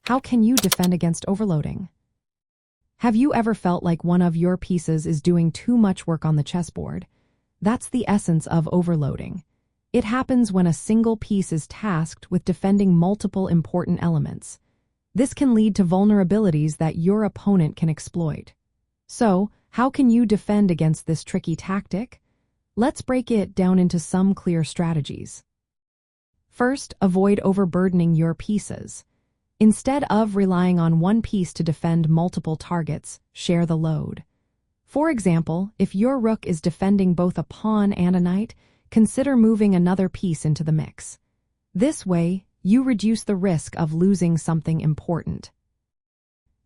How can you defend against overloading? Have you ever felt like one of your pieces is doing too much work on the chessboard? That's the essence of overloading. It happens when a single piece is tasked with defending multiple important elements. This can lead to vulnerabilities that your opponent can exploit. So, how can you defend against this tricky tactic? Let's break it down into some clear strategies. First, avoid overburdening your pieces. Instead of relying on one piece to defend multiple targets, share the load. For example, if your rook is defending both a pawn and a knight, consider moving another piece into the mix. This way, you reduce the risk of losing something important.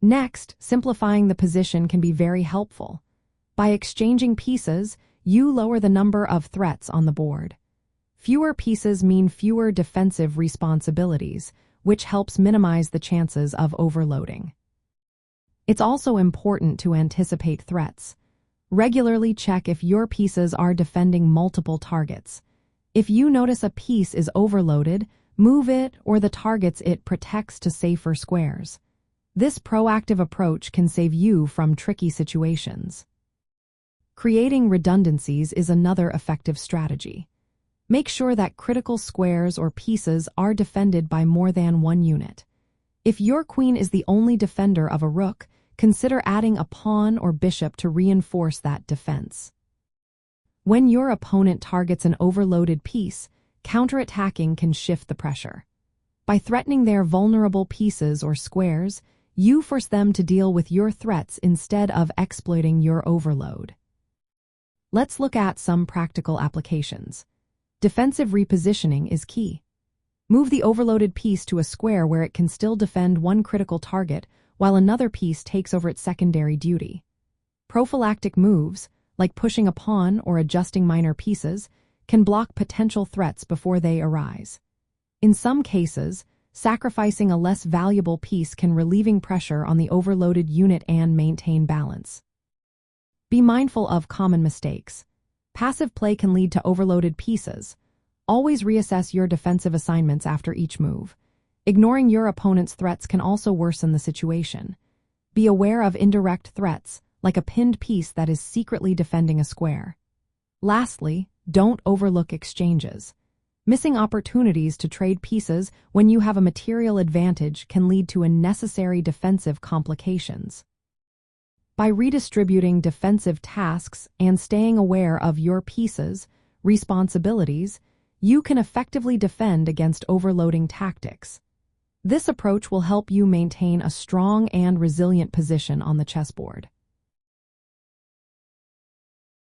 Next, simplifying the position can be very helpful. By exchanging pieces, you lower the number of threats on the board. Fewer pieces mean fewer defensive responsibilities, which helps minimize the chances of overloading. It's also important to anticipate threats. Regularly check if your pieces are defending multiple targets. If you notice a piece is overloaded, move it or the targets it protects to safer squares. This proactive approach can save you from tricky situations. Creating redundancies is another effective strategy. Make sure that critical squares or pieces are defended by more than one unit. If your queen is the only defender of a rook, consider adding a pawn or bishop to reinforce that defense. When your opponent targets an overloaded piece, counterattacking can shift the pressure. By threatening their vulnerable pieces or squares, you force them to deal with your threats instead of exploiting your overload. Let's look at some practical applications. Defensive repositioning is key. Move the overloaded piece to a square where it can still defend one critical target while another piece takes over its secondary duty. Prophylactic moves, like pushing a pawn or adjusting minor pieces, can block potential threats before they arise. In some cases, sacrificing a less valuable piece can relieve pressure on the overloaded unit and maintain balance. Be mindful of common mistakes. Passive play can lead to overloaded pieces. Always reassess your defensive assignments after each move. Ignoring your opponent's threats can also worsen the situation. Be aware of indirect threats, like a pinned piece that is secretly defending a square. Lastly, don't overlook exchanges. Missing opportunities to trade pieces when you have a material advantage can lead to unnecessary defensive complications. By redistributing defensive tasks and staying aware of your pieces' responsibilities, you can effectively defend against overloading tactics. This approach will help you maintain a strong and resilient position on the chessboard.